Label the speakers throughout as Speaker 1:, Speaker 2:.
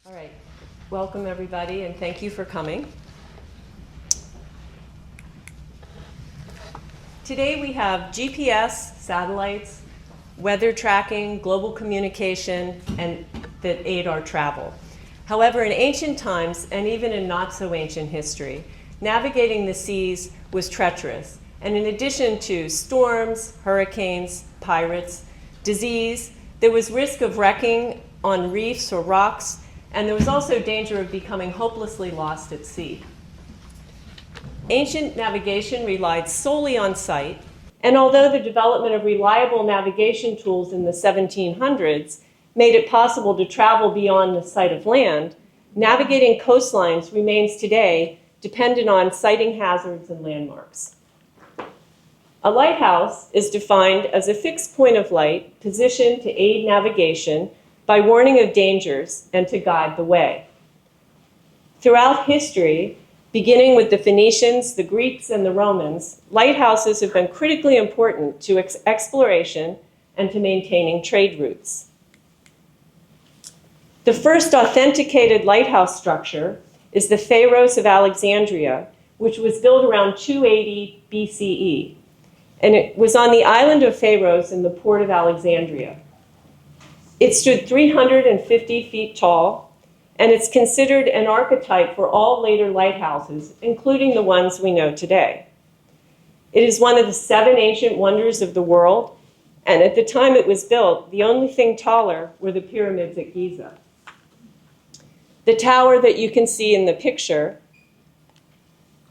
Speaker 1: All right, welcome everybody, and thank you for coming. Today we have GPS, satellites, weather tracking, global communication, and that aid our travel. However, in ancient times, and even in not so ancient history, navigating the seas was treacherous. And in addition to storms, hurricanes, pirates, disease, there was risk of wrecking on reefs or rocks, and there was also danger of becoming hopelessly lost at sea. Ancient navigation relied solely on sight, and although the development of reliable navigation tools in the 1700s made it possible to travel beyond the sight of land, navigating coastlines remains today dependent on sighting hazards and landmarks. A lighthouse is defined as a fixed point of light positioned to aid navigation by warning of dangers and to guide the way. Throughout history, beginning with the Phoenicians, the Greeks, and the Romans, lighthouses have been critically important to exploration and to maintaining trade routes. The first authenticated lighthouse structure is the Pharos of Alexandria, which was built around 280 BCE. And it was on the island of Pharos in the port of Alexandria. It stood 350 feet tall, and it's considered an archetype for all later lighthouses, including the ones we know today. It is one of the 7 ancient wonders of the world, and at the time it was built, the only thing taller were the pyramids at Giza. The tower that you can see in the picture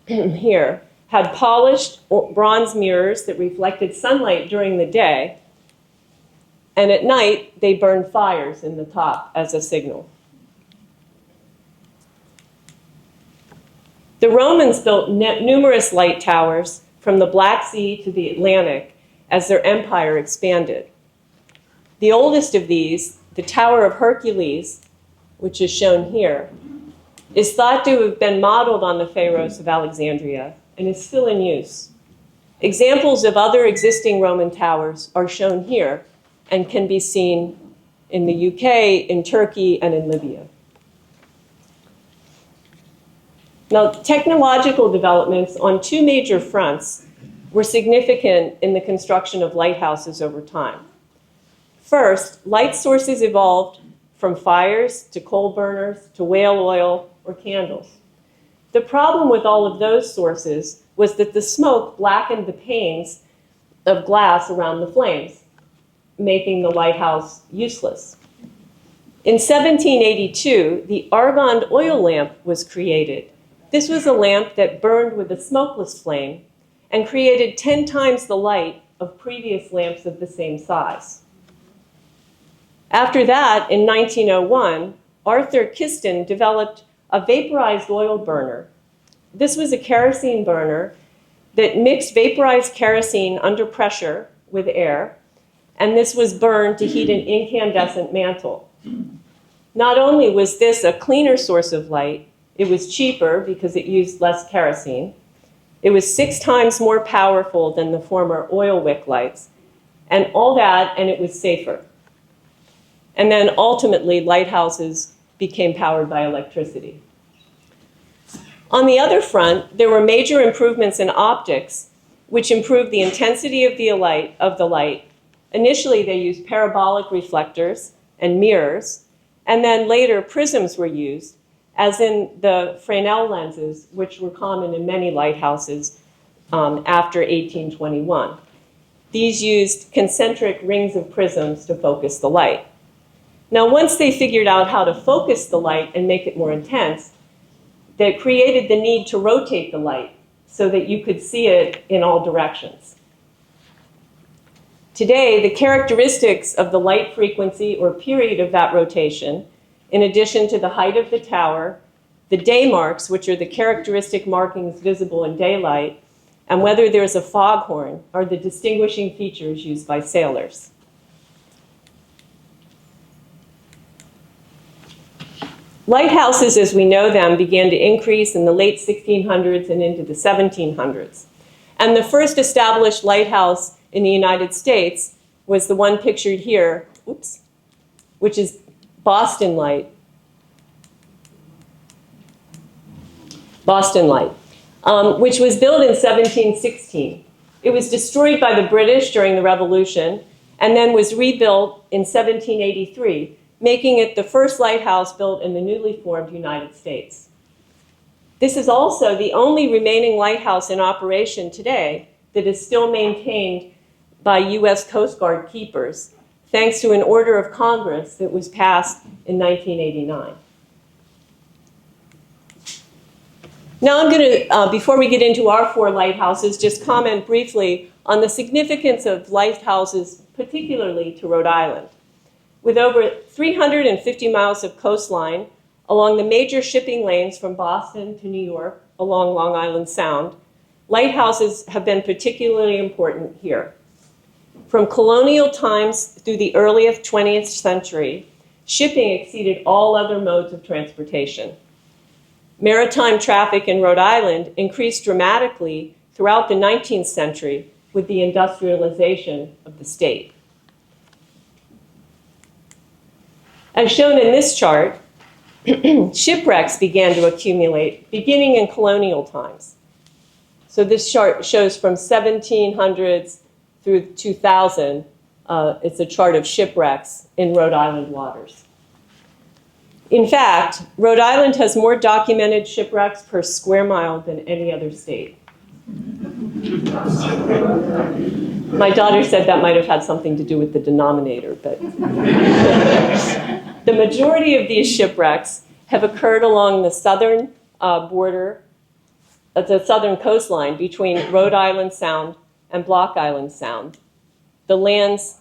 Speaker 1: here had polished bronze mirrors that reflected sunlight during the day, and at night they burned fires in the top as a signal. The Romans built numerous light towers from the Black Sea to the Atlantic as their empire expanded. The oldest of these, the Tower of Hercules, which is shown here, is thought to have been modeled on the Pharos of Alexandria and is still in use. Examples of other existing Roman towers are shown here and can be seen in the UK, in Turkey, and in Libya. Now, technological developments on 2 major fronts were significant in the construction of lighthouses over time. First, light sources evolved from fires to coal burners to whale oil or candles. The problem with all of those sources was that the smoke blackened the panes of glass around the flames, making the lighthouse useless. In 1782, the argand oil lamp was created. This was a lamp that burned with a smokeless flame and created 10 times the light of previous lamps of the same size. After that, in 1901, Arthur Kiston developed a vaporized oil burner. This was a kerosene burner that mixed vaporized kerosene under pressure with air, and this was burned to heat an incandescent mantle. Not only was this a cleaner source of light, it was cheaper because it used less kerosene. It was 6 times more powerful than the former oil wick lights, and all that, and it was safer. And then ultimately, lighthouses became powered by electricity. On the other front, there were major improvements in optics, which improved the intensity of the light. Initially, they used parabolic reflectors and mirrors, and then later prisms were used, as in the Fresnel lenses, which were common in many lighthouses after 1821. These used concentric rings of prisms to focus the light. Now, once they figured out how to focus the light and make it more intense, they created the need to rotate the light so that you could see it in all directions. Today, the characteristics of the light frequency or period of that rotation, in addition to the height of the tower, the day marks, which are the characteristic markings visible in daylight, and whether there's a foghorn, are the distinguishing features used by sailors. Lighthouses, as we know them, began to increase in the late 1600s and into the 1700s. And the first established lighthouse in the United States was the one pictured here, which is Boston Light, Boston Light, which was built in 1716. It was destroyed by the British during the Revolution and then was rebuilt in 1783, making it the first lighthouse built in the newly formed United States. This is also the only remaining lighthouse in operation today that is still maintained by U.S. Coast Guard keepers, thanks to an order of Congress that was passed in 1989. Now I'm going to, before we get into our 4 lighthouses, just comment briefly on the significance of lighthouses, particularly to Rhode Island. With over 350 miles of coastline along the major shipping lanes from Boston to New York along Long Island Sound, lighthouses have been particularly important here. From colonial times through the early 20th century, shipping exceeded all other modes of transportation. Maritime traffic in Rhode Island increased dramatically throughout the 19th century with the industrialization of the state. As shown in this chart, shipwrecks began to accumulate beginning in colonial times. So this chart shows from 1700s through 2000. It's a chart of shipwrecks in Rhode Island waters. In fact, Rhode Island has more documented shipwrecks per square mile than any other state. My daughter said that might have had something to do with the denominator, but the majority of these shipwrecks have occurred along the southern border, the southern coastline between Rhode Island Sound and Block Island Sound, the lands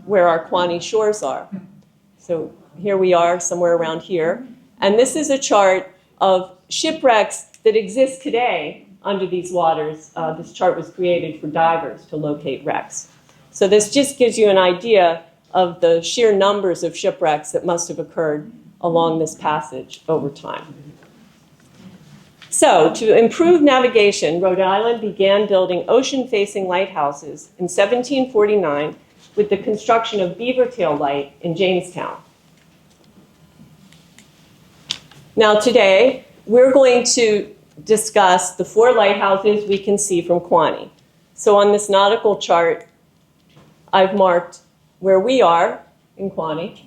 Speaker 1: where our Quonnie shores are. So here we are, somewhere around here. And this is a chart of shipwrecks that exist today under these waters. This chart was created for divers to locate wrecks. So this just gives you an idea of the sheer numbers of shipwrecks that must have occurred along this passage over time. So to improve navigation, Rhode Island began building ocean-facing lighthouses in 1749 with the construction of Beavertail Light in Jamestown. Now today, we're going to discuss the 4 lighthouses we can see from Quonnie. So on this nautical chart, I've marked where we are in Quonnie.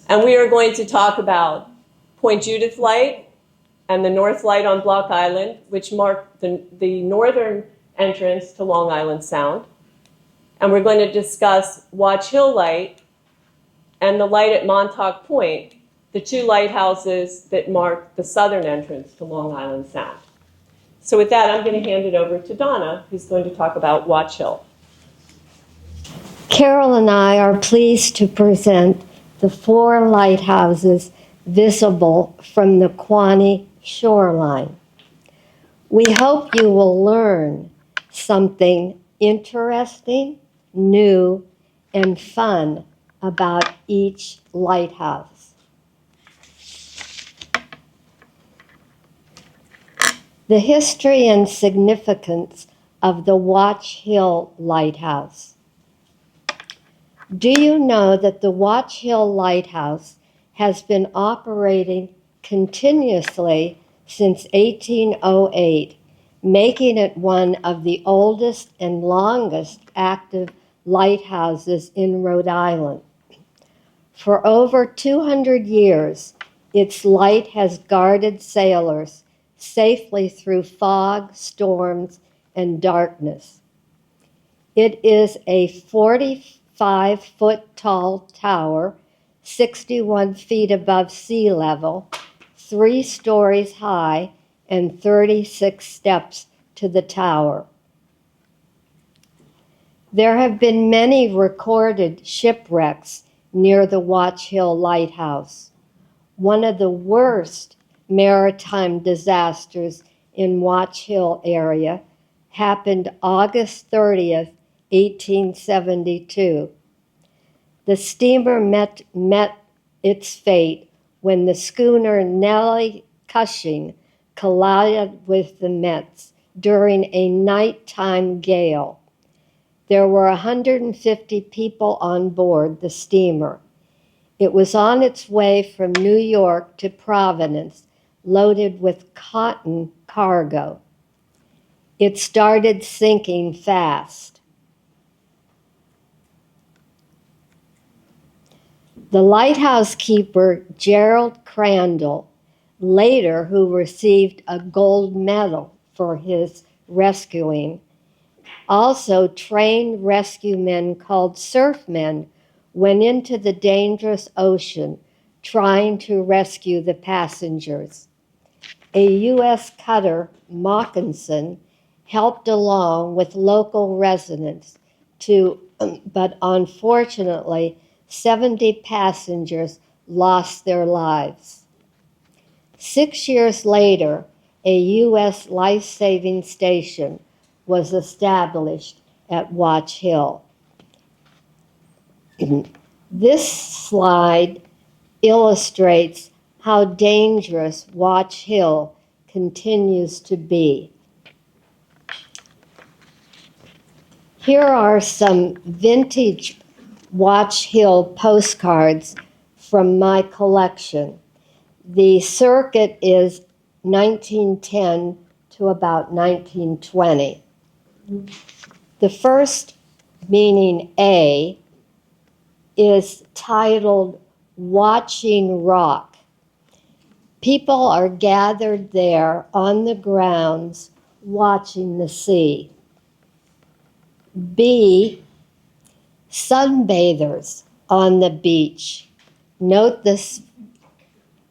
Speaker 1: And we are going to talk about Point Judith Light and the North Light on Block Island, which mark the northern entrance to Long Island Sound. And we're going to discuss Watch Hill Light and the light at Montauk Point, the 2 lighthouses that mark the southern entrance to Long Island Sound. So with that, I'm going to hand it over to Donna, who's going to talk about Watch Hill.
Speaker 2: Carol and I are pleased to present the 4 lighthouses visible from the Quonnie shoreline. We hope you will learn something interesting, new, and fun about each lighthouse. The history and significance of the Watch Hill Lighthouse. Do you know that the Watch Hill Lighthouse has been operating continuously since 1808, making it one of the oldest and longest active lighthouses in Rhode Island? For over 200 years, its light has guarded sailors safely through fog, storms, and darkness. It is a 45-foot tall tower, 61 feet above sea level, 3 stories high, and 36 steps to the tower. There have been many recorded shipwrecks near the Watch Hill Lighthouse. One of the worst maritime disasters in Watch Hill area happened August 30th, 1872. The steamer met its fate when the schooner Nellie Cushing collided with the Mets during a nighttime gale. There were 150 people on board the steamer. It was on its way from New York to Providence, loaded with cotton cargo. It started sinking fast. The lighthouse keeper, Gerald Crandall, later who received a gold medal for his rescuing, also trained rescue men called surfmen went into the dangerous ocean trying to rescue the passengers. A U.S. cutter, Moccasin, helped along with local residents but unfortunately, 70 passengers lost their lives. 6 years later, a U.S. life-saving station was established at Watch Hill. This slide illustrates how dangerous Watch Hill continues to be. Here are some vintage Watch Hill postcards from my collection. The circuit is 1910 to about 1920. The first, meaning A, is titled Watching Rock. People are gathered there on the grounds watching the sea. B, sunbathers on the beach. Note the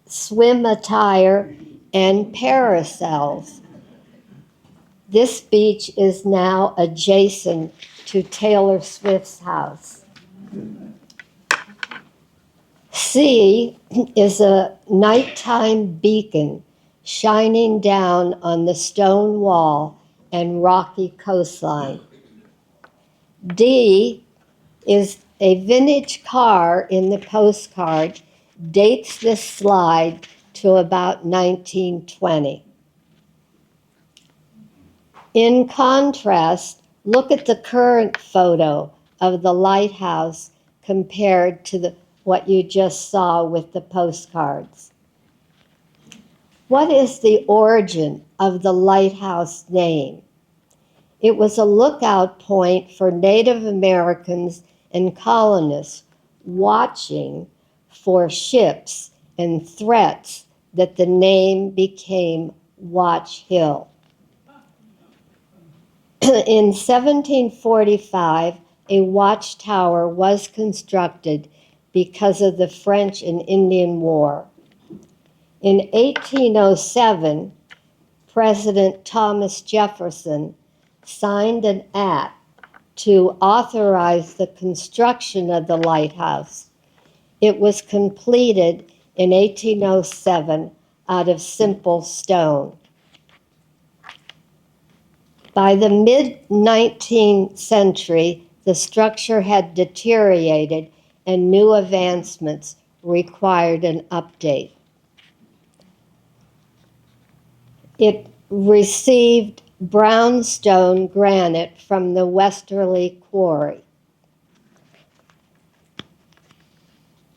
Speaker 2: swim attire and parasols. This beach is now adjacent to Taylor Swift's house. C is a nighttime beacon shining down on the stone wall and rocky coastline. D is a vintage car in the postcard, dates this slide to about 1920. In contrast, look at the current photo of the lighthouse compared to what you just saw with the postcards. What is the origin of the lighthouse name? It was a lookout point for Native Americans and colonists watching for ships and threats that the name became Watch Hill. In 1745, a watchtower was constructed because of the French and Indian War. In 1807, President Thomas Jefferson signed an act to authorize the construction of the lighthouse. It was completed in 1807 out of simple stone. By the mid-19th century, the structure had deteriorated and new advancements required an update. It received brownstone granite from the Westerly Quarry.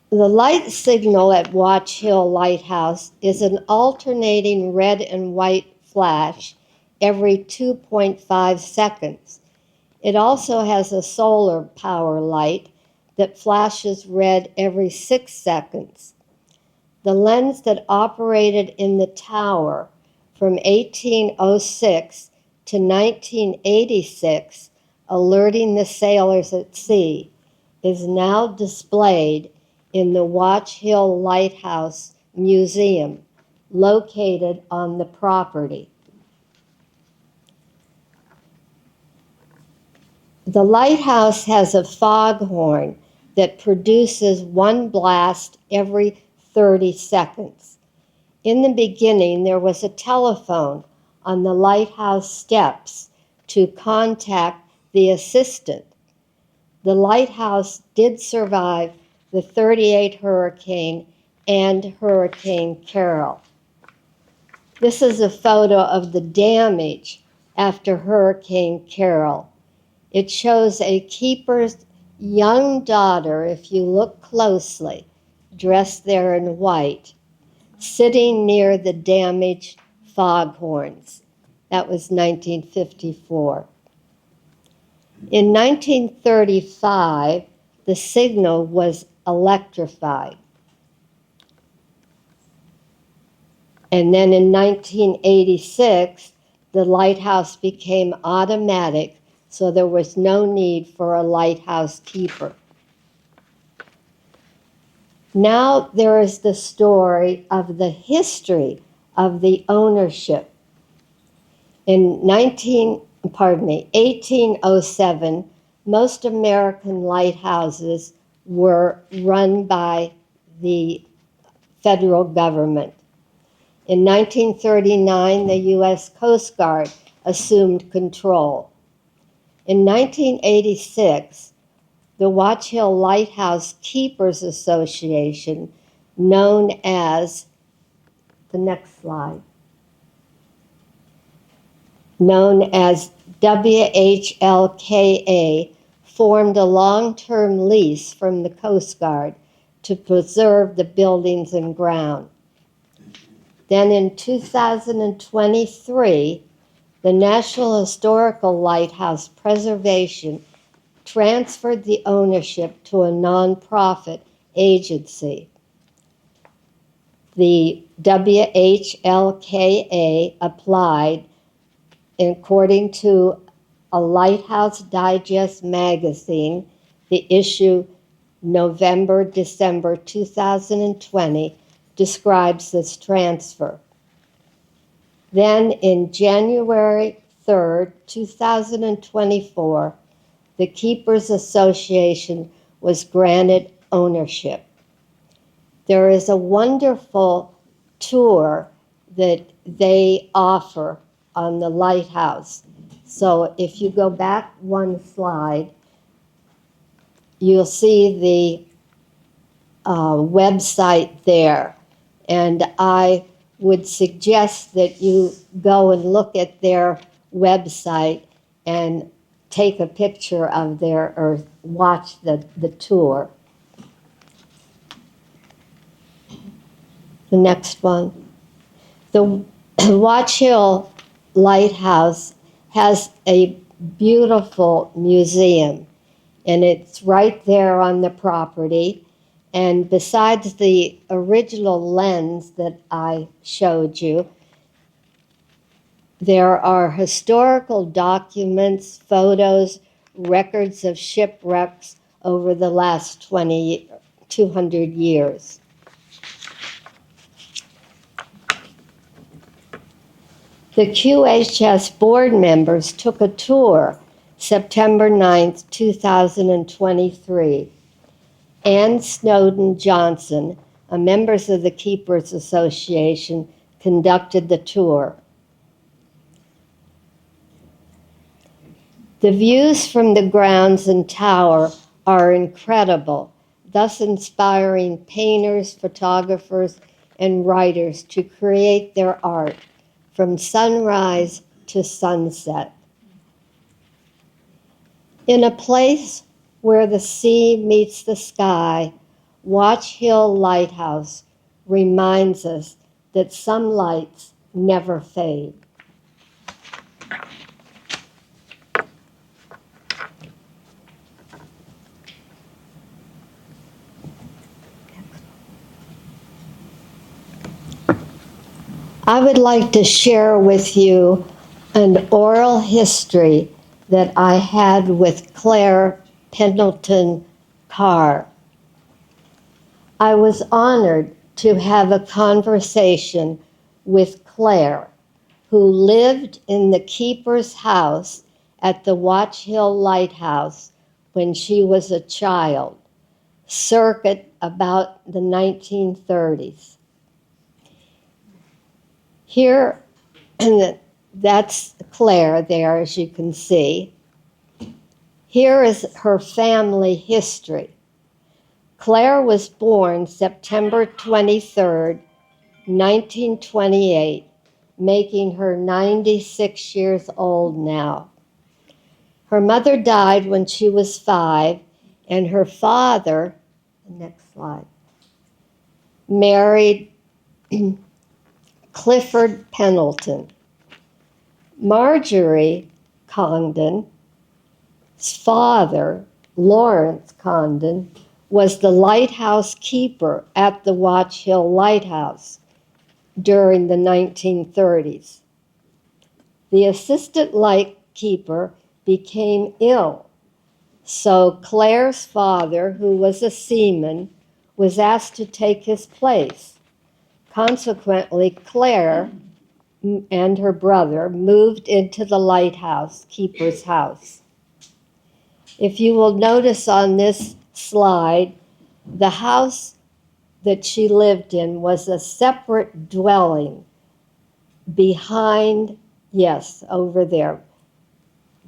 Speaker 2: The light signal at Watch Hill Lighthouse is an alternating red and white flash every 2.5 seconds. It also has a solar power light that flashes red every 6 seconds. The lens that operated in the tower from 1806 to 1986, alerting the sailors at sea, is now displayed in the Watch Hill Lighthouse Museum, located on the property. The lighthouse has a foghorn that produces one blast every 30 seconds. In the beginning, there was a telephone on the lighthouse steps to contact the assistant. The lighthouse did survive the 38 hurricane and Hurricane Carol. This is a photo of the damage after Hurricane Carol. It shows a keeper's young daughter, if you look closely, dressed there in white. sitting near the damaged foghorns. That was 1954. In 1935, the signal was electrified. And then in 1986, the lighthouse became automatic, so there was no need for a lighthouse keeper. Now there is the story of the history of the ownership. In 1807, most American lighthouses were run by the federal government. In 1939, the U.S. Coast Guard assumed control. In 1986, the Watch Hill Lighthouse Keepers Association, known as, the next slide, known as WHLKA, formed a long-term lease from the Coast Guard to preserve the buildings and ground. Then in 2023, the National Historical Lighthouse Preservation transferred the ownership to a nonprofit agency. The WHLKA applied, according to a Lighthouse Digest magazine, the issue November-December 2020, describes this transfer. Then in January 3rd, 2024, the Keepers Association was granted ownership. There is a wonderful tour that they offer on the lighthouse. So if you go back one slide, you'll see the website there. And I would suggest that you go and look at their website and take a picture of their, or watch the tour. The next one. The Watch Hill Lighthouse has a beautiful museum, and it's right there on the property. And besides the original lens that I showed you, there are historical documents, photos, records of shipwrecks over the last 200 years. The QHS board members took a tour September 9th, 2023. Ann Snowden Johnson, a member of the Keepers Association, conducted the tour. The views from the grounds and tower are incredible, thus inspiring painters, photographers, and writers to create their art from sunrise to sunset. In a place where the sea meets the sky, Watch Hill Lighthouse reminds us that some lights never fade. I would like to share with you an oral history that I had with Claire Pendleton Carr. I was honored to have a conversation with Claire, who lived in the keeper's house at the Watch Hill Lighthouse when she was a child, circa about the 1930s. Here, that's Claire there, as you can see. Here is her family history. Claire was born September 23rd, 1928, making her 96 years old now. Her mother died when she was 5, and her father, next slide, married Clifford Pendleton. Marjorie Condon's father, Lawrence Condon, was the lighthouse keeper at the Watch Hill Lighthouse during the 1930s. The assistant lightkeeper became ill, so Claire's father, who was a seaman, was asked to take his place. Consequently, Claire and her brother moved into the lighthouse keeper's house. If you will notice on this slide, the house that she lived in was a separate dwelling behind, yes, over there,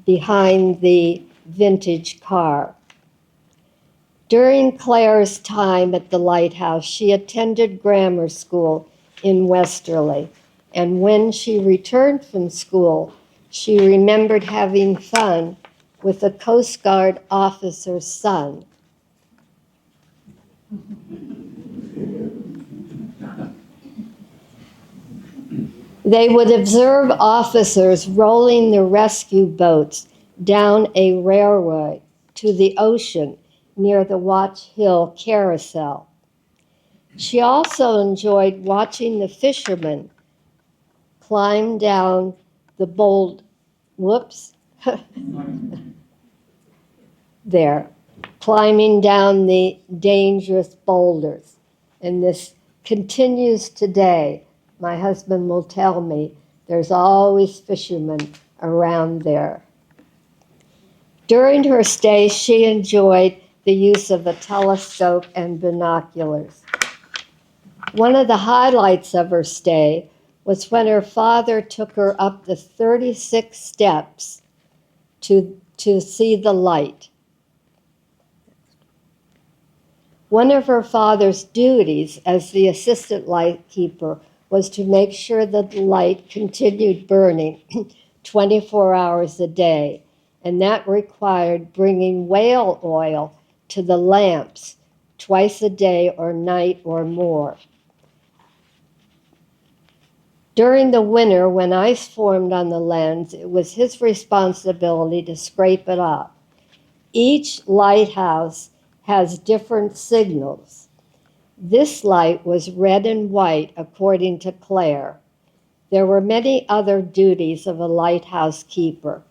Speaker 2: behind the vintage car. During Claire's time at the lighthouse, she attended grammar school in Westerly, and when she returned from school, she remembered having fun with a Coast Guard officer's son. They would observe officers rolling the rescue boats down a railway to the ocean near the Watch Hill Carousel. She also enjoyed watching the fishermen climb down the climbing down the dangerous boulders. And this continues today. My husband will tell me there's always fishermen around there. During her stay, she enjoyed the use of a telescope and binoculars. One of the highlights of her stay was when her father took her up the 36 steps to see the light. One of her father's duties as the assistant lightkeeper was to make sure that the light continued burning 24 hours a day, and that required bringing whale oil to the lamps twice a day or night or more. During the winter, when ice formed on the lens, it was his responsibility to scrape it up. Each lighthouse has different signals. This light was red and white, according to Claire. There were many other duties of a lighthouse keeper.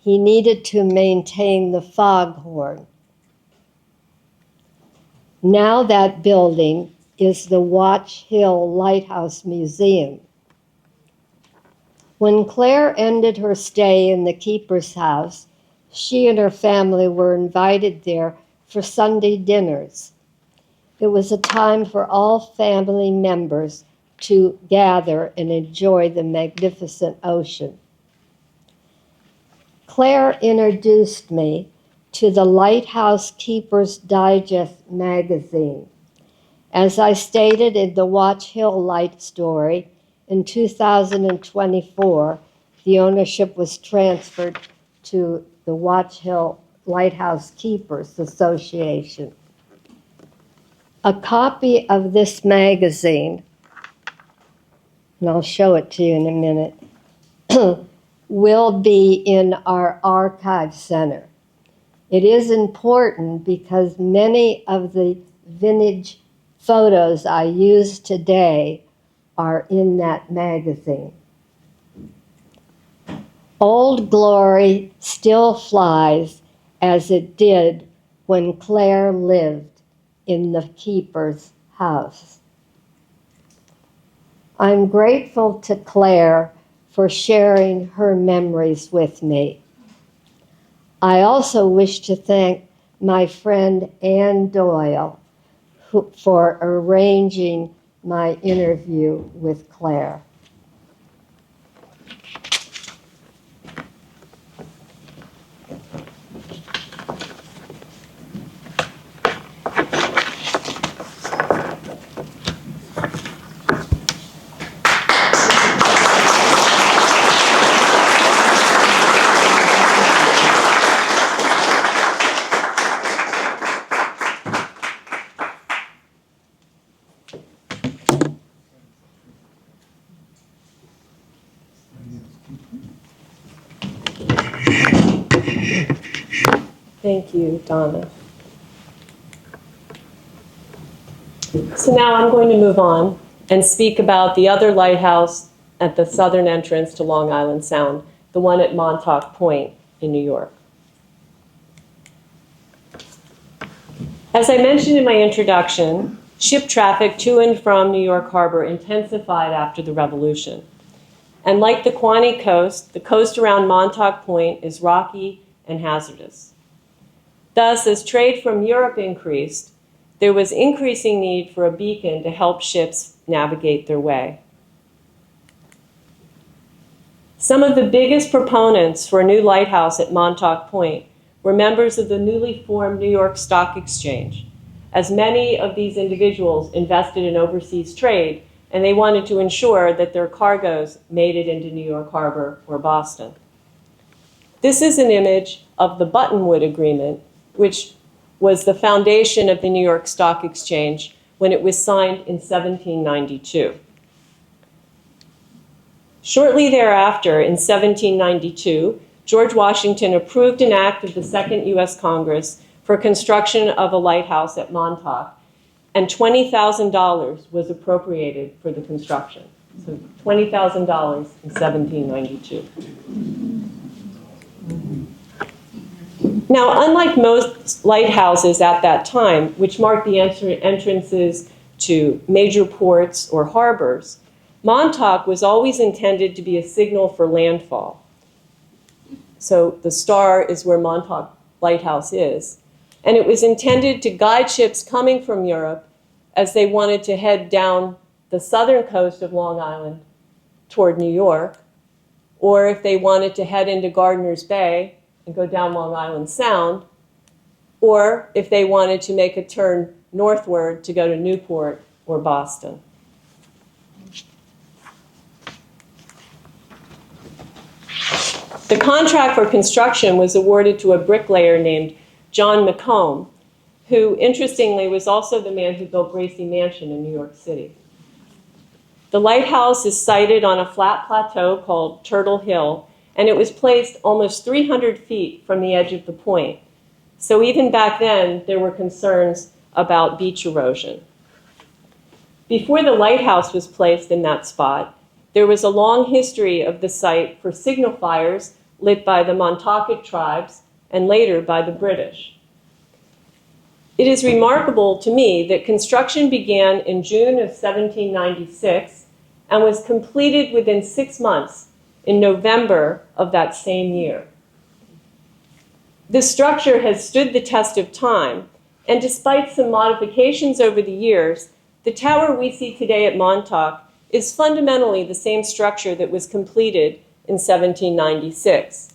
Speaker 2: He needed to maintain the foghorn. Now that building is the Watch Hill Lighthouse Museum. When Claire ended her stay in the keeper's house, she and her family were invited there for Sunday dinners. It was a time for all family members to gather and enjoy the magnificent ocean. Claire introduced me to the Lighthouse Keeper's Digest magazine. As I stated in the Watch Hill Light story, in 2024, the ownership was transferred to the Watch Hill Lighthouse Keepers Association. A copy of this magazine, and I'll show it to you in a minute, will be in our archive center. It is important because many of the vintage photos I use today are in that magazine. Old Glory still flies as it did when Claire lived in the keeper's house. I'm grateful to Claire for sharing her memories with me. I also wish to thank my friend Ann Doyle for arranging my interview with Claire.
Speaker 1: Thank you, Donna. So now I'm going to move on and speak about the other lighthouse at the southern entrance to Long Island Sound, the one at Montauk Point in New York. As I mentioned in my introduction, ship traffic to and from New York Harbor intensified after the Revolution. And like the Quonnie coast, the coast around Montauk Point is rocky and hazardous. Thus, as trade from Europe increased, there was increasing need for a beacon to help ships navigate their way. Some of the biggest proponents for a new lighthouse at Montauk Point were members of the newly formed New York Stock Exchange, as many of these individuals invested in overseas trade, and they wanted to ensure that their cargoes made it into New York Harbor or Boston. This is an image of the Buttonwood Agreement, which was the foundation of the New York Stock Exchange when it was signed in 1792. Shortly thereafter, in 1792, George Washington approved an act of the Second U.S. Congress for construction of a lighthouse at Montauk, and $20,000 was appropriated for the construction. So $20,000 in 1792. Now, unlike most lighthouses at that time, which marked the entrances to major ports or harbors, Montauk was always intended to be a signal for landfall. So the star is where Montauk Lighthouse is. And it was intended to guide ships coming from Europe as they wanted to head down the southern coast of Long Island toward New York, or if they wanted to head into Gardiner's Bay and go down Long Island Sound, or if they wanted to make a turn northward to go to Newport or Boston. The contract for construction was awarded to a bricklayer named John McComb, who, interestingly, was also the man who built Gracie Mansion in New York City. The lighthouse is sited on a flat plateau called Turtle Hill, and it was placed almost 300 feet from the edge of the point. So even back then, there were concerns about beach erosion. Before the lighthouse was placed in that spot, there was a long history of the site for signal fires lit by the Montaukett tribes and later by the British. It is remarkable to me that construction began in June of 1796 and was completed within 6 months in November of that same year. This structure has stood the test of time, and despite some modifications over the years, the tower we see today at Montauk is fundamentally the same structure that was completed in 1796.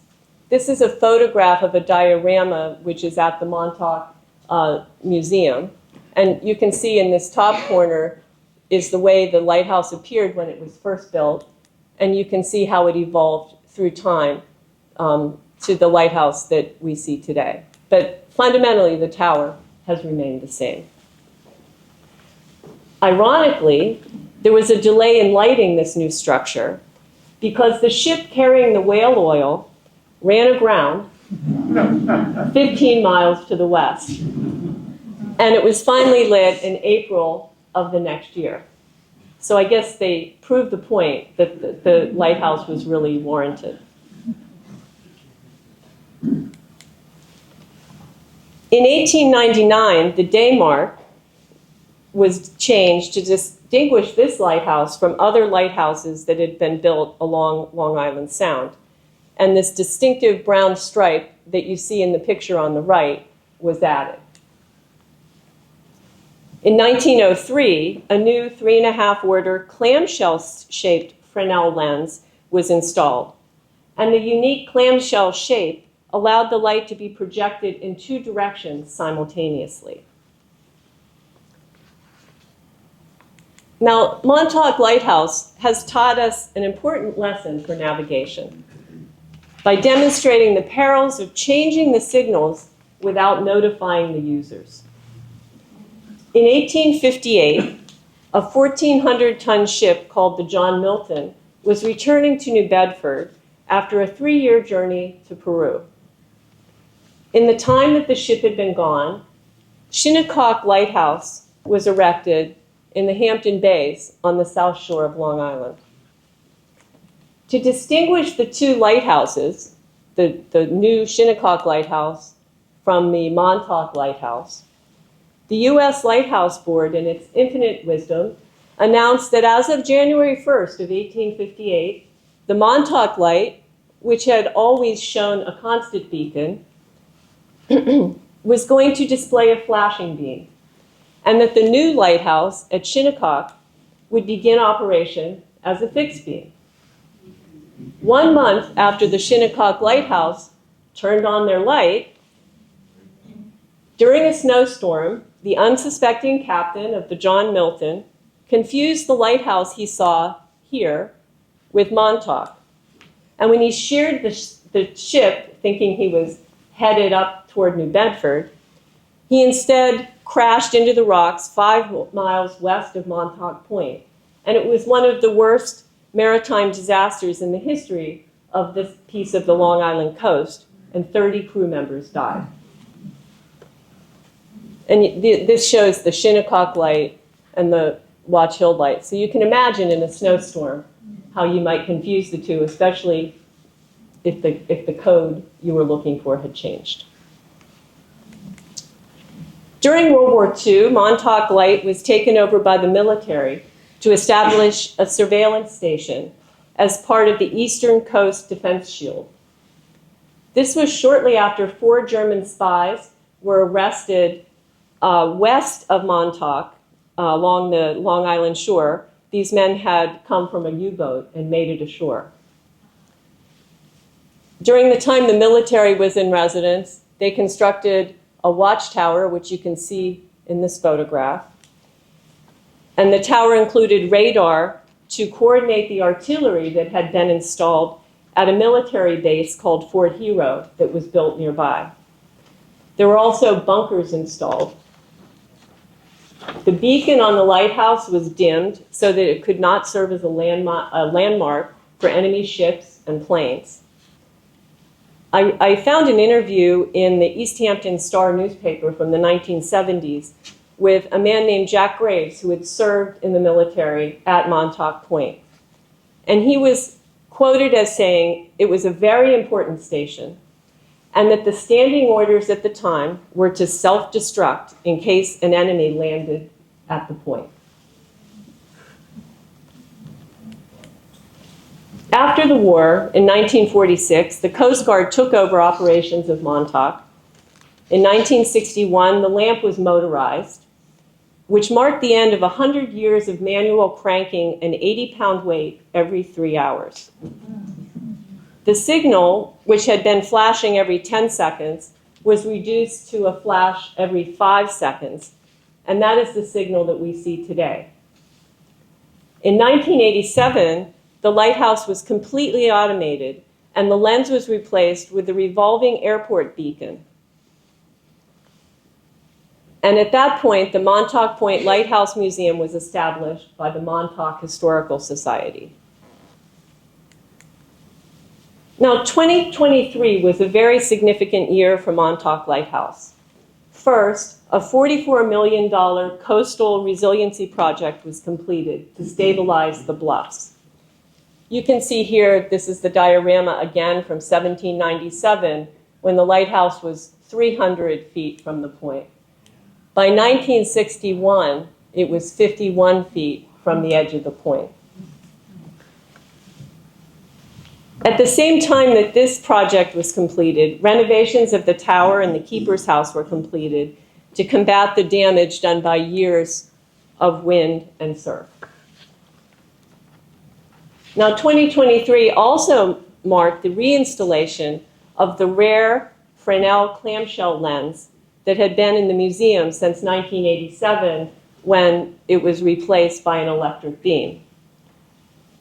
Speaker 1: This is a photograph of a diorama which is at the Montauk Museum. And you can see in this top corner is the way the lighthouse appeared when it was first built. And you can see how it evolved through time to the lighthouse that we see today. But fundamentally, the tower has remained the same. Ironically, there was a delay in lighting this new structure because the ship carrying the whale oil ran aground 15 miles to the west. And it was finally lit in April of the next year. So I guess they proved the point that the lighthouse was really warranted. In 1899, the day mark was changed to distinguish this lighthouse from other lighthouses that had been built along Long Island Sound. And this distinctive brown stripe that you see in the picture on the right was added. In 1903, a new 3.5 order clamshell-shaped Fresnel lens was installed. And the unique clamshell shape allowed the light to be projected in 2 directions simultaneously. Now, Montauk Lighthouse has taught us an important lesson for navigation by demonstrating the perils of changing the signals without notifying the users. In 1858, a 1,400-ton ship called the John Milton was returning to New Bedford after a 3-year journey to Peru. In the time that the ship had been gone, Shinnecock Lighthouse was erected in the Hampton Bays on the south shore of Long Island. To distinguish the two lighthouses, the new Shinnecock Lighthouse from the Montauk Lighthouse, the U.S. Lighthouse Board, in its infinite wisdom, announced that as of January 1st of 1858, the Montauk Light, which had always shown a constant beacon, was going to display a flashing beam, and that the new lighthouse at Shinnecock would begin operation as a fixed beam. 1 month after the Shinnecock Lighthouse turned on their light, during a snowstorm, the unsuspecting captain of the John Milton confused the lighthouse he saw here with Montauk. And when he sheared the ship, thinking he was headed up toward New Bedford, he instead crashed into the rocks 5 miles west of Montauk Point. And it was one of the worst maritime disasters in the history of this piece of the Long Island coast, and 30 crew members died. And this shows the Shinnecock Light and the Watch Hill Light. So you can imagine in a snowstorm how you might confuse the two, especially if the code you were looking for had changed. During World War II, Montauk Light was taken over by the military to establish a surveillance station as part of the Eastern Coast Defense Shield. This was shortly after 4 German spies were arrested west of Montauk along the Long Island shore. These men had come from a U-boat and made it ashore. During the time the military was in residence, they constructed a watchtower, which you can see in this photograph. And the tower included radar to coordinate the artillery that had been installed at a military base called Fort Hero that was built nearby. There were also bunkers installed. The beacon on the lighthouse was dimmed so that it could not serve as a landmark for enemy ships and planes. I found an interview in the East Hampton Star newspaper from the 1970s with a man named Jack Graves, who had served in the military at Montauk Point. And he was quoted as saying it was a very important station, and that the standing orders at the time were to self-destruct in case an enemy landed at the point. After the war, in 1946, the Coast Guard took over operations of Montauk. In 1961, the lamp was motorized, which marked the end of 100 years of manual cranking an 80-pound weight every 3 hours. The signal, which had been flashing every 10 seconds, was reduced to a flash every 5 seconds, and that is the signal that we see today. In 1987, the lighthouse was completely automated, and the lens was replaced with the revolving airport beacon. And at that point, the Montauk Point Lighthouse Museum was established by the Montauk Historical Society. Now, 2023 was a very significant year for Montauk Lighthouse. First, a $44 million coastal resiliency project was completed to stabilize the bluffs. You can see here, this is the diorama again from 1797, when the lighthouse was 300 feet from the point. By 1961, it was 51 feet from the edge of the point. At the same time that this project was completed, renovations of the tower and the keeper's house were completed to combat the damage done by years of wind and surf. Now, 2023 also marked the reinstallation of the rare Fresnel clamshell lens that had been in the museum since 1987, when it was replaced by an electric beam.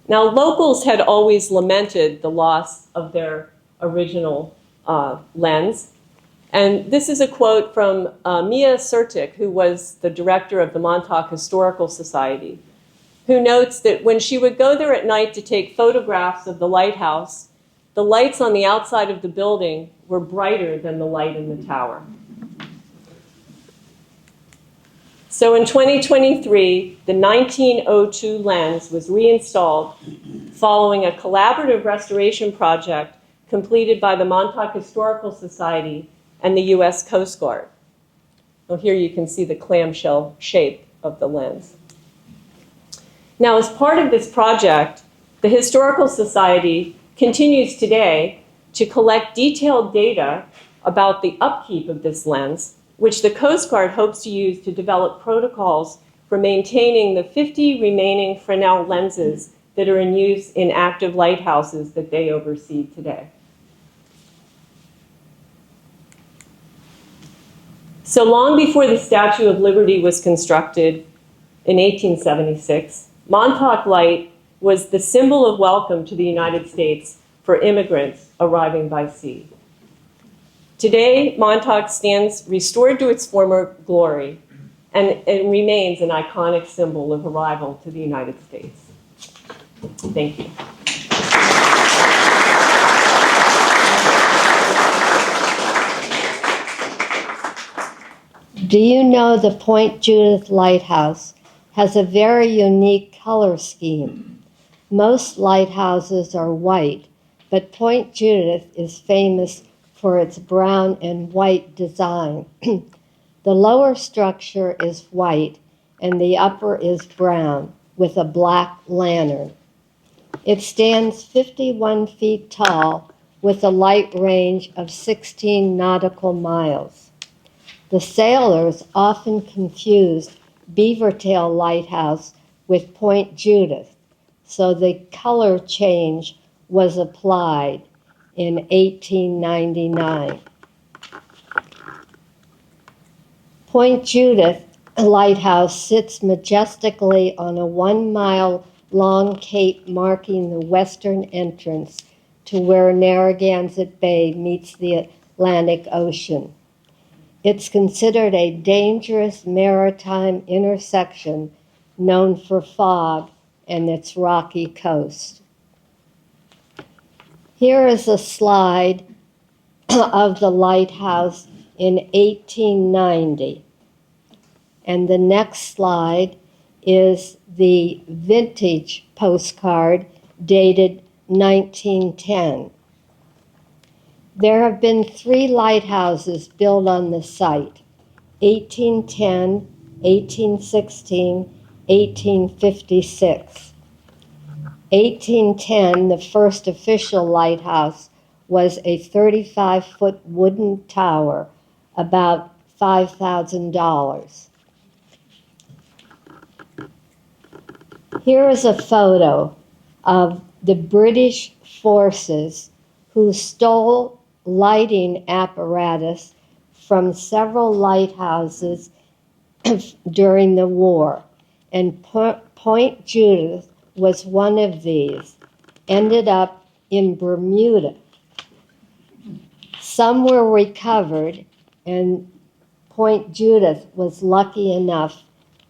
Speaker 1: Now, locals had always lamented the loss of their original lens. And this is a quote from Mia Sertic, who was the director of the Montauk Historical Society, who notes that when she would go there at night to take photographs of the lighthouse, the lights on the outside of the building were brighter than the light in the tower. So in 2023, the 1902 lens was reinstalled following a collaborative restoration project completed by the Montauk Historical Society and the U.S. Coast Guard. Well, here you can see the clamshell shape of the lens. Now, as part of this project, the Historical Society continues today to collect detailed data about the upkeep of this lens, which the Coast Guard hopes to use to develop protocols for maintaining the 50 remaining Fresnel lenses that are in use in active lighthouses that they oversee today. So long before the Statue of Liberty was constructed in 1876, Montauk Light was the symbol of welcome to the United States for immigrants arriving by sea. Today, Montauk stands restored to its former glory and remains an iconic symbol of arrival to the United States. Thank you.
Speaker 2: Do you know the Point Judith Lighthouse has a very unique color scheme? Most lighthouses are white, but Point Judith is famous for its brown and white design. The lower structure is white and the upper is brown with a black lantern. It stands 51 feet tall with a light range of 16 nautical miles. The sailors often confused Beavertail Lighthouse with Point Judith, so the color change was applied in 1899. Point Judith Lighthouse sits majestically on a 1-mile-long cape marking the western entrance to where Narragansett Bay meets the Atlantic Ocean. It's considered a dangerous maritime intersection known for fog and its rocky coast. Here is a slide of the lighthouse in 1890. And the next slide is the vintage postcard dated 1910. There have been 3 lighthouses built on the site, 1810, 1816, 1856. 1810, the first official lighthouse, was a 35-foot wooden tower, about $5,000. Here is a photo of the British forces who stole lighting apparatus from several lighthouses during the war, and Point Judith was one of these, ended up in Bermuda. Some were recovered, and Point Judith was lucky enough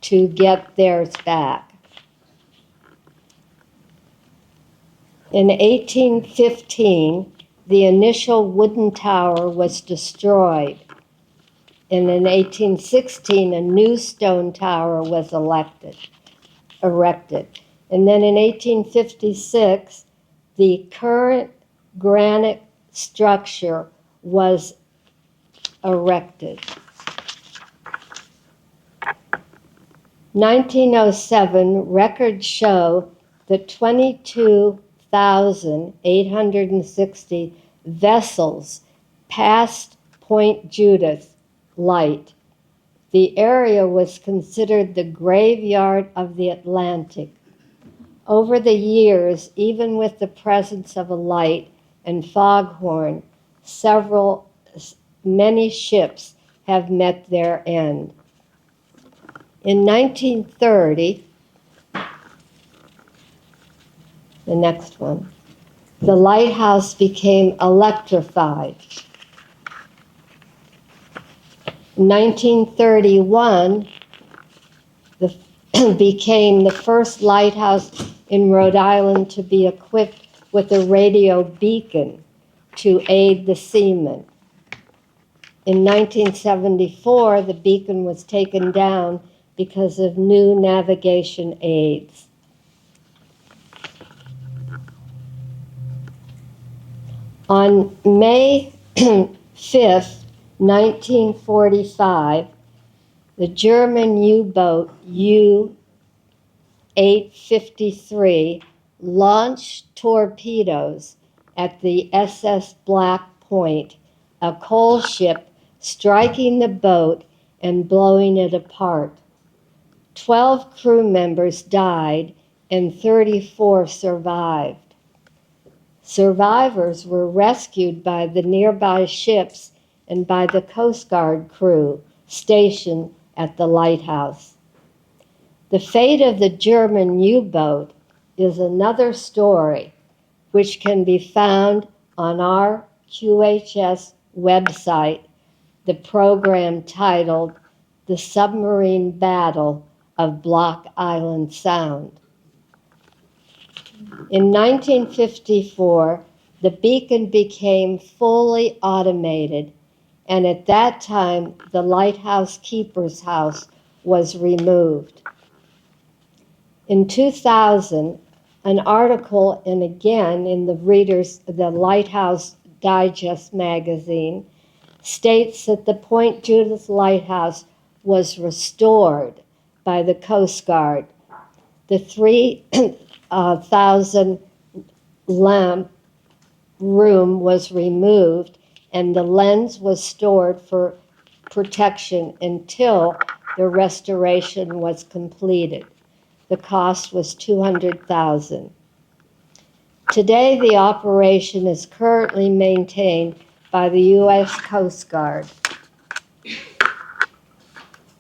Speaker 2: to get theirs back. In 1815, the initial wooden tower was destroyed, and in 1816, a new stone tower was erected. And then in 1856, the current granite structure was erected. 1907 records show that 22,860 vessels passed Point Judith Light. The area was considered the graveyard of the Atlantic. Over the years, even with the presence of a light and foghorn, many ships have met their end. In 1930, the next one, the lighthouse became electrified. In 1931, became the first lighthouse in Rhode Island to be equipped with a radio beacon to aid the seamen. In 1974, the beacon was taken down because of new navigation aids. On May 5th, 1945, the German U-boat U-853 launched torpedoes at the SS Black Point, a coal ship, striking the boat and blowing it apart. 12 crew members died and 34 survived. Survivors were rescued by the nearby ships and by the Coast Guard crew stationed at the lighthouse. The fate of the German U-boat is another story which can be found on our QHS website, the program titled The Submarine Battle of Block Island Sound. In 1954, the beacon became fully automated, and at that time, the lighthouse keeper's house was removed. In 2000, an article, and again in the Lighthouse Digest magazine, states that the Point Judith Lighthouse was restored by the Coast Guard. The 3,000 lamp room was removed, and the lens was stored for protection until the restoration was completed. The cost was $200,000. Today, the operation is currently maintained by the U.S. Coast Guard.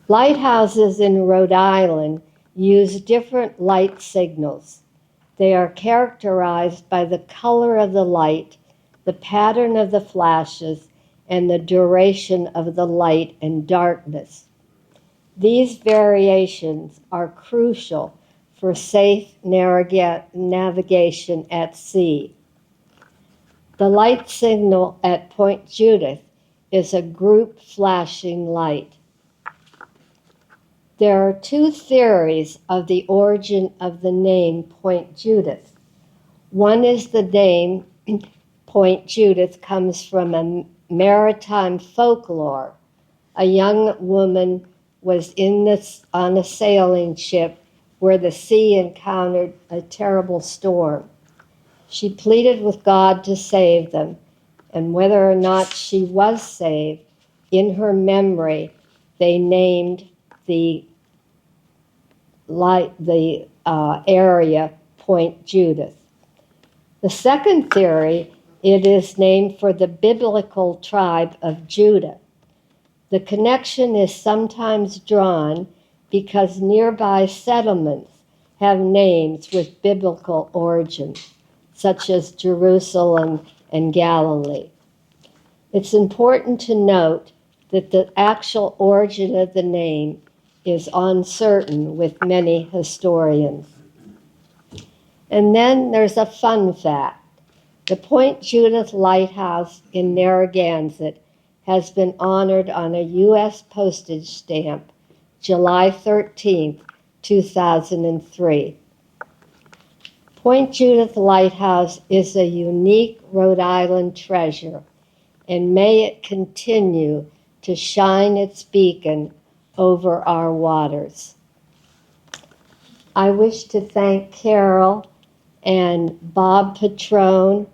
Speaker 2: Lighthouses in Rhode Island use different light signals. They are characterized by the color of the light, the pattern of the flashes, and the duration of the light and darkness. These variations are crucial for safe navigation at sea. The light signal at Point Judith is a group flashing light. There are two theories of the origin of the name Point Judith. One is the name Point Judith comes from a maritime folklore. A young woman was on a sailing ship where the sea encountered a terrible storm. She pleaded with God to save them, and whether or not she was saved, in her memory, they named the area Point Judith. The second theory, it is named for the biblical tribe of Judah. The connection is sometimes drawn because nearby settlements have names with biblical origins, such as Jerusalem and Galilee. It's important to note that the actual origin of the name is uncertain with many historians. And then there's a fun fact. The Point Judith Lighthouse in Narragansett has been honored on a U.S. postage stamp July 13, 2003. Point Judith Lighthouse is a unique Rhode Island treasure, and may it continue to shine its beacon over our waters. I wish to thank Carol and Bob Patrone,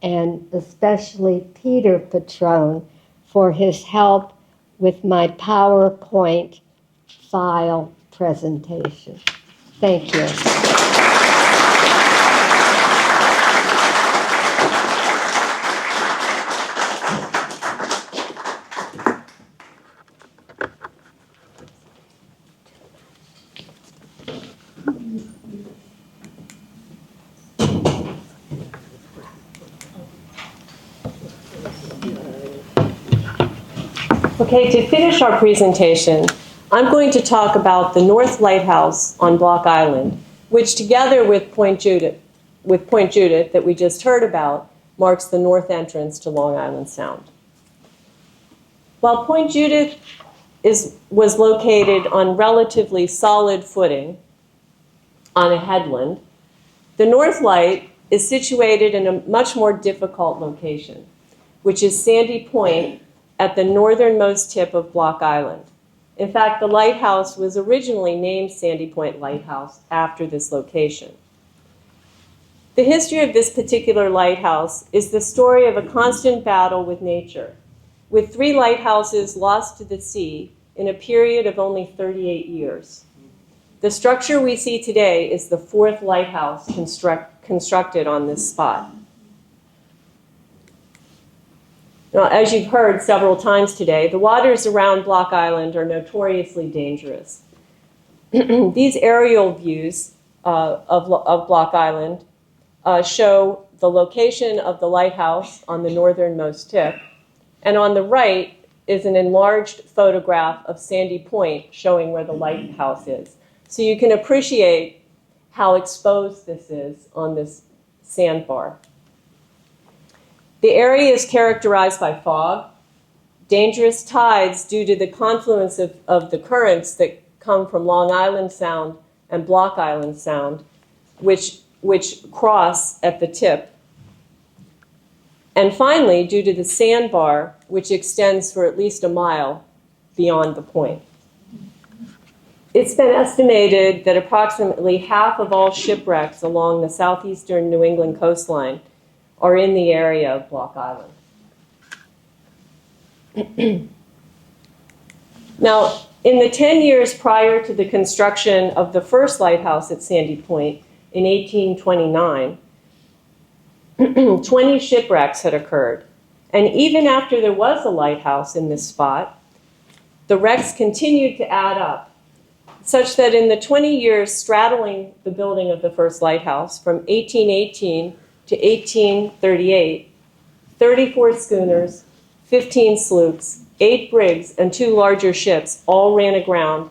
Speaker 2: and especially Peter Patrone, for his help with my PowerPoint file presentation. Thank you.
Speaker 1: Okay, to finish our presentation, I'm going to talk about the North Lighthouse on Block Island, which together with Point Judith with Point Judith that we just heard about marks the north entrance to Long Island Sound. While Point Judith was located on relatively solid footing on a headland, the North Light is situated in a much more difficult location, which is Sandy Point at the northernmost tip of Block Island. In fact, the lighthouse was originally named Sandy Point Lighthouse after this location. The history of this particular lighthouse is the story of a constant battle with nature, with 3 lighthouses lost to the sea in a period of only 38 years. The structure we see today is the 4th lighthouse constructed on this spot. Now, as you've heard several times today, the waters around Block Island are notoriously dangerous. These aerial views of Block Island show the location of the lighthouse on the northernmost tip, and on the right is an enlarged photograph of Sandy Point showing where the lighthouse is. So you can appreciate how exposed this is on this sandbar. The area is characterized by fog, dangerous tides due to the confluence of the currents that come from Long Island Sound and Block Island Sound, which cross at the tip. And finally, due to the sandbar, which extends for at least a mile beyond the point. It's been estimated that approximately half of all shipwrecks along the southeastern New England coastline are in the area of Block Island. Now, in the 10 years prior to the construction of the first lighthouse at Sandy Point in 1829, 20 shipwrecks had occurred. And even after there was a lighthouse in this spot, the wrecks continued to add up, such that in the 20 years straddling the building of the first lighthouse, from 1818 to 1838, 34 schooners, 15 sloops, 8 brigs, and 2 larger ships all ran aground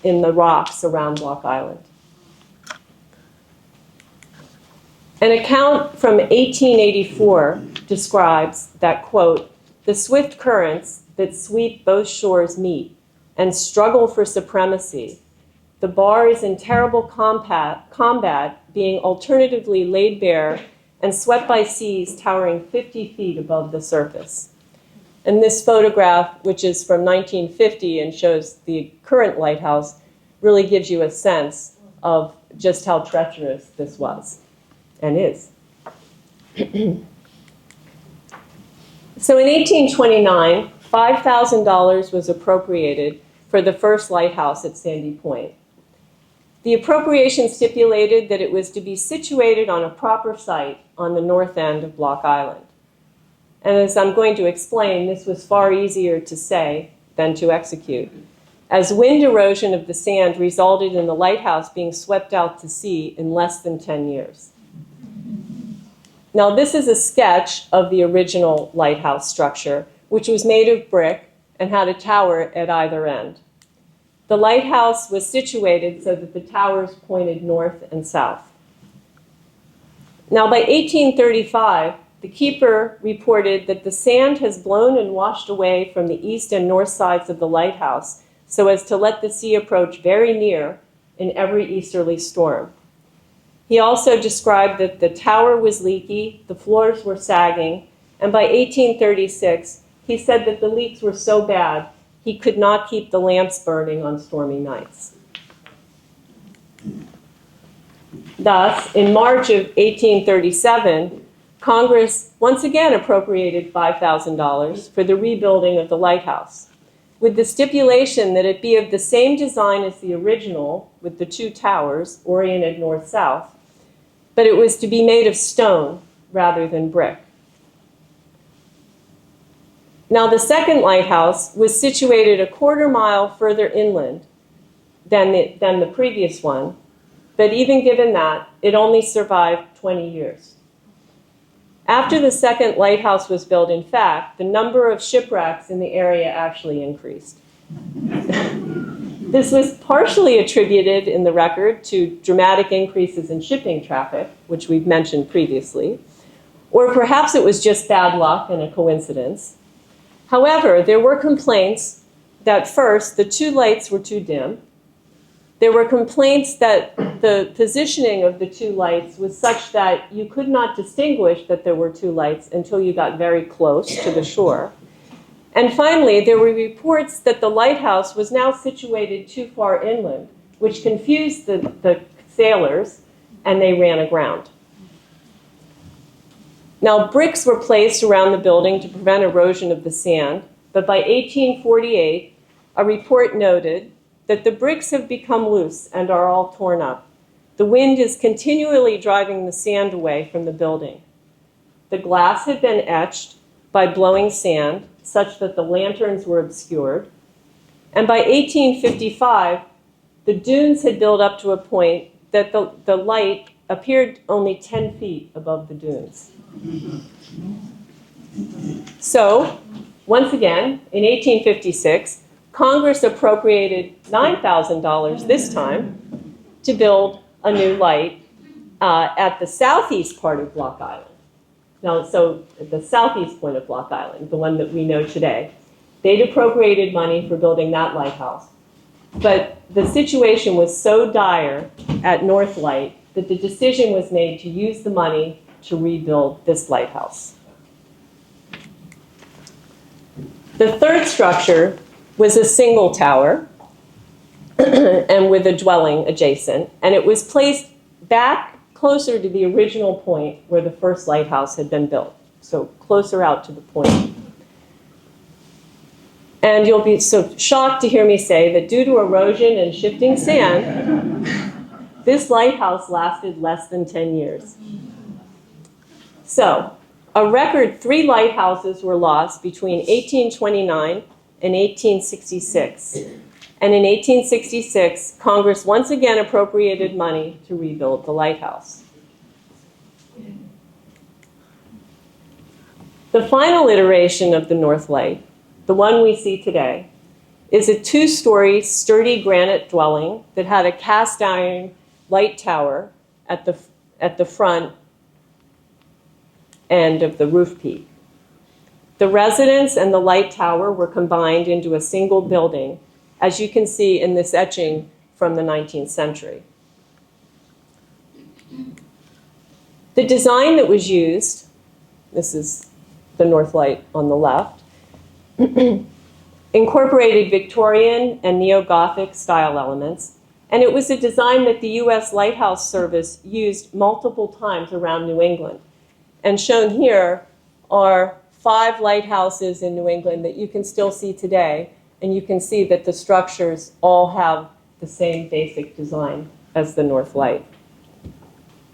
Speaker 1: in the rocks around Block Island. An account from 1884 describes that, quote, "The swift currents that sweep both shores meet and struggle for supremacy, the bars in terrible combat being alternatively laid bare and swept by seas towering 50 feet above the surface." And this photograph, which is from 1950 and shows the current lighthouse, really gives you a sense of just how treacherous this was and is. So in 1829, $5,000 was appropriated for the first lighthouse at Sandy Point. The appropriation stipulated that it was to be situated on a proper site on the north end of Block Island. And as I'm going to explain, this was far easier to say than to execute, as wind erosion of the sand resulted in the lighthouse being swept out to sea in less than 10 years. Now, this is a sketch of the original lighthouse structure, which was made of brick and had a tower at either end. The lighthouse was situated so that the towers pointed north and south. Now, by 1835, the keeper reported that the sand has blown and washed away from the east and north sides of the lighthouse so as to let the sea approach very near in every easterly storm. He also described that the tower was leaky, the floors were sagging, and by 1836, he said that the leaks were so bad he could not keep the lamps burning on stormy nights. Thus, in March of 1837, Congress once again appropriated $5,000 for the rebuilding of the lighthouse, with the stipulation that it be of the same design as the original, with the 2 towers oriented north-south, but it was to be made of stone rather than brick. Now, the second lighthouse was situated a quarter mile further inland than the previous one, but even given that, it only survived 20 years. After the second lighthouse was built, in fact, the number of shipwrecks in the area actually increased. This was partially attributed in the record to dramatic increases in shipping traffic, which we've mentioned previously, or perhaps it was just bad luck and a coincidence. However, there were complaints that first, the two lights were too dim. There were complaints that the positioning of the two lights was such that you could not distinguish that there were two lights until you got very close to the shore. And finally, there were reports that the lighthouse was now situated too far inland, which confused the sailors, and they ran aground. Now, bricks were placed around the building to prevent erosion of the sand, but by 1848, a report noted that the bricks have become loose and are all torn up. The wind is continually driving the sand away from the building. The glass had been etched by blowing sand, such that the lanterns were obscured. And by 1855, the dunes had built up to a point that the light appeared only 10 feet above the dunes. So, once again, in 1856, Congress appropriated $9,000 this time to build a new light at the southeast part of Block Island. Now, so at the southeast point of Block Island, the one that we know today, they'd appropriated money for building that lighthouse. But the situation was so dire at North Light that the decision was made to use the money to rebuild this lighthouse. The third structure was a single tower and with a dwelling adjacent, and it was placed back closer to the original point where the first lighthouse had been built, so closer out to the point. And you'll be so shocked to hear me say that due to erosion and shifting sand, this lighthouse lasted less than 10 years. So, a record 3 lighthouses were lost between 1829 and 1866. And in 1866, Congress once again appropriated money to rebuild the lighthouse. The final iteration of the North Light, the one we see today, is a 2-story sturdy granite dwelling that had a cast iron light tower at the front end of the roof peak. The residence and the light tower were combined into a single building, as you can see in this etching from the 19th century. The design that was used, this is the North Light on the left, incorporated Victorian and Neo-Gothic style elements, and it was a design that the U.S. Lighthouse Service used multiple times around New England. And shown here are 5 lighthouses in New England that you can still see today, and you can see that the structures all have the same basic design as the North Light.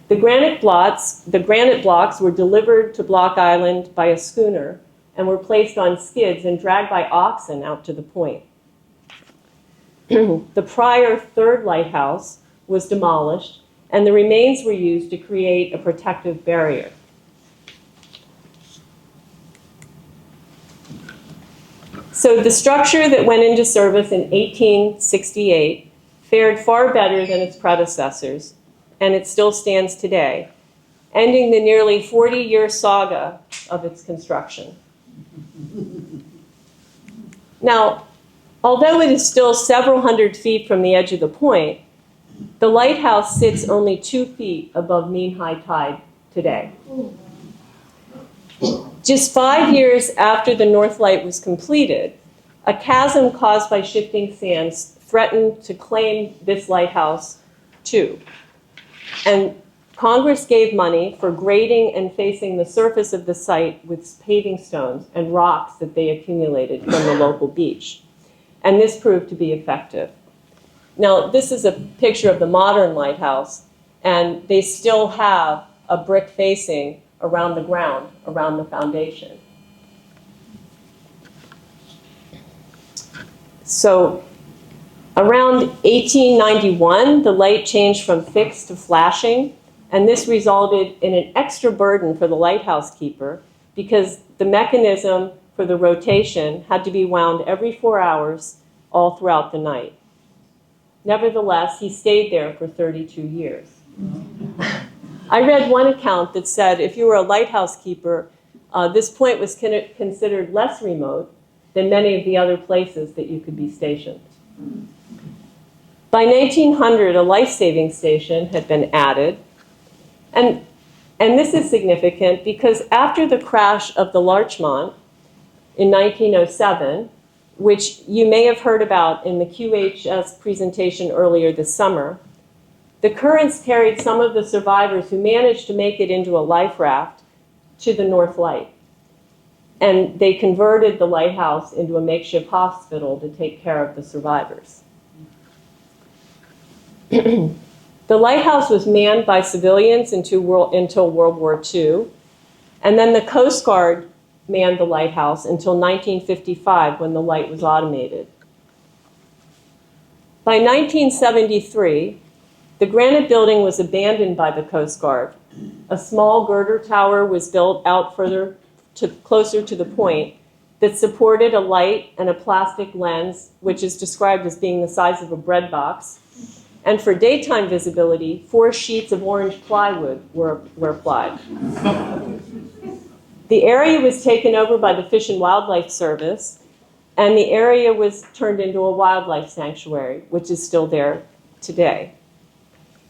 Speaker 1: The granite blocks were delivered to Block Island by a schooner and were placed on skids and dragged by oxen out to the point. The prior 3rd lighthouse was demolished, and the remains were used to create a protective barrier. So the structure that went into service in 1868 fared far better than its predecessors, and it still stands today, ending the nearly 40-year saga of its construction. Now, although it is still several hundred feet from the edge of the point, the lighthouse sits only 2 feet above mean high tide today. Just 5 years after the North Light was completed, a chasm caused by shifting sands threatened to claim this lighthouse too. And Congress gave money for grading and facing the surface of the site with paving stones and rocks that they accumulated from the local beach. And this proved to be effective. Now, this is a picture of the modern lighthouse, and they still have a brick facing around the ground, around the foundation. So around 1891, the light changed from fixed to flashing, and this resulted in an extra burden for the lighthouse keeper because the mechanism for the rotation had to be wound every 4 hours all throughout the night. Nevertheless, he stayed there for 32 years. I read one account that said if you were a lighthouse keeper, this point was considered less remote than many of the other places that you could be stationed. By 1900, a life-saving station had been added. And this is significant because after the crash of the Larchmont in 1907, which you may have heard about in the QHS presentation earlier this summer, the currents carried some of the survivors who managed to make it into a life raft to the North Light. And they converted the lighthouse into a makeshift hospital to take care of the survivors. The lighthouse was manned by civilians until World War II, and then the Coast Guard manned the lighthouse until 1955 when the light was automated. By 1973, the granite building was abandoned by the Coast Guard. A small girder tower was built out closer to the point that supported a light and a plastic lens, which is described as being the size of a bread box. And for daytime visibility, 4 sheets of orange plywood were applied. The area was taken over by the Fish and Wildlife Service, and the area was turned into a wildlife sanctuary, which is still there today.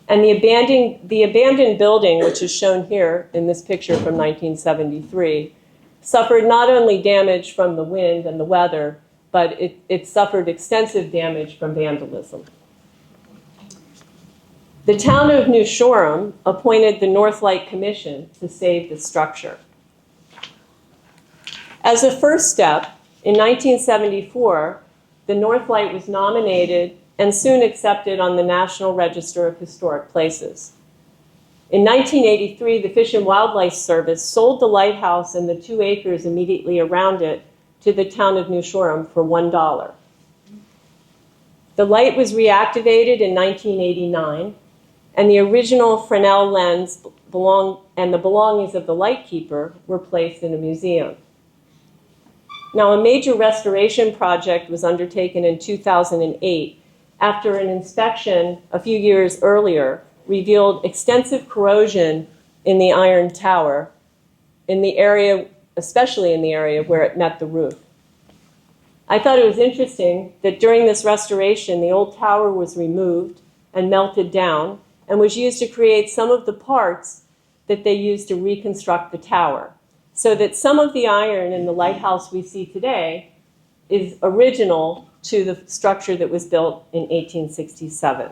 Speaker 1: And the abandoned building, which is shown here in this picture from 1973, suffered not only damage from the wind and the weather, but it suffered extensive damage from vandalism. The town of New Shoreham appointed the North Light Commission to save the structure. As a first step, in 1974, the North Light was nominated and soon accepted on the National Register of Historic Places. In 1983, the Fish and Wildlife Service sold the lighthouse and the 2 acres immediately around it to the town of New Shoreham for $1. The light was reactivated in 1989, and the original Fresnel lens and the belongings of the lightkeeper were placed in a museum. Now, a major restoration project was undertaken in 2008 after an inspection a few years earlier revealed extensive corrosion in the iron tower, in the area, especially in the area where it met the roof. I thought it was interesting that during this restoration, the old tower was removed and melted down and was used to create some of the parts that they used to reconstruct the tower, so that some of the iron in the lighthouse we see today is original to the structure that was built in 1867.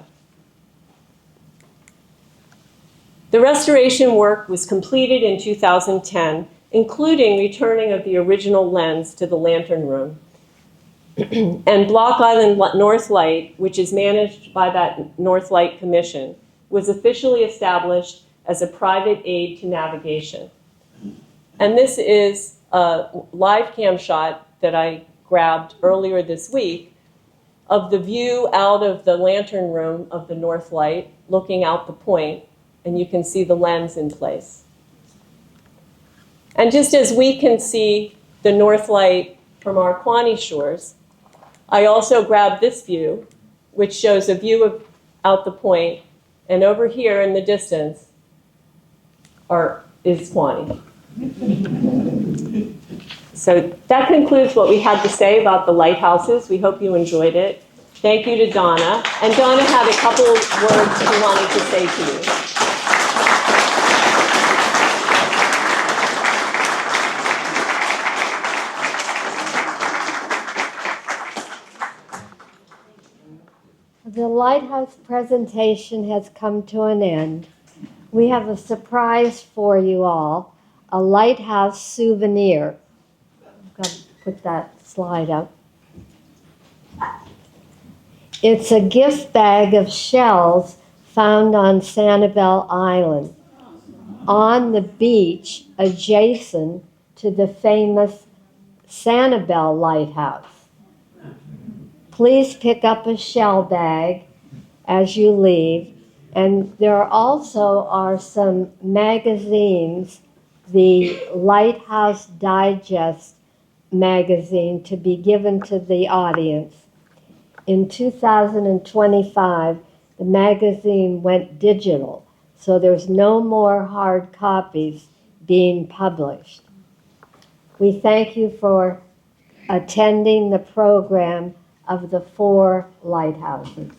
Speaker 1: The restoration work was completed in 2010, including returning of the original lens to the lantern room. And Block Island North Light, which is managed by that North Light Commission, was officially established as a private aid to navigation. And this is a live cam shot that I grabbed earlier this week of the view out of the lantern room of the North Light, looking out the point, and you can see the lens in place. And just as we can see the North Light from our Quonnie shores, I also grabbed this view, which shows a view of out the point, and over here in the distance is Quonnie. So that concludes what we had to say about the lighthouses. We hope you enjoyed it. Thank you to Donna. And Donna had a couple words she wanted to say to you.
Speaker 2: The lighthouse presentation has come to an end. We have a surprise for you all, a lighthouse souvenir. I'm going to put that slide up. It's a gift bag of shells found on Sanibel Island, on the beach adjacent to the famous Sanibel Lighthouse. Please pick up a shell bag as you leave. And there also are some magazines, the Lighthouse Digest magazine, to be given to the audience. in 2025, the magazine went digital, so there's no more hard copies being published. We thank you for attending the program of the 4 lighthouses.